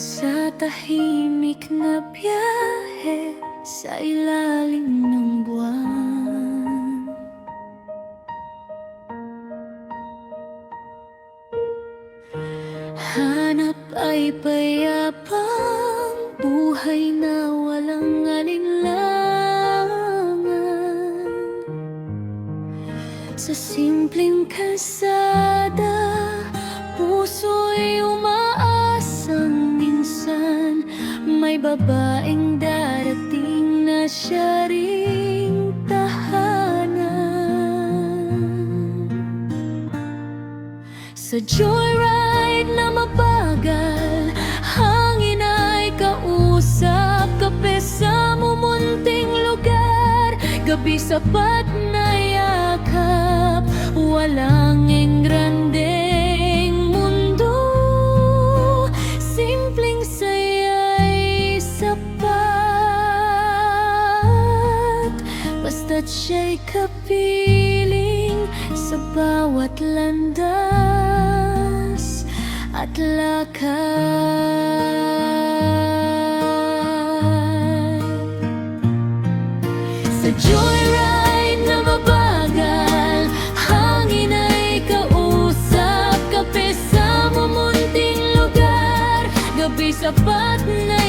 Sa tahimik na biyahe sa ilalim ng buwan, hanap ay payapang buhay na walang alinlangan. Sa simpleng kalsada, puso'y umaasang minsan may babaeng darating na siya ring tahanan. Sa joyride na mabagal, hangin ay kausap, kape sa mumunting lugar, gabi sapat na yakap, walang engrandeng mundo, simpleng saya'y sapat, basta't siya'y kapiling sa bawat landas at lakad. Sa joyride na mabagal, hangin ay kausap, kape sa mumunting lugar, gabi sapat na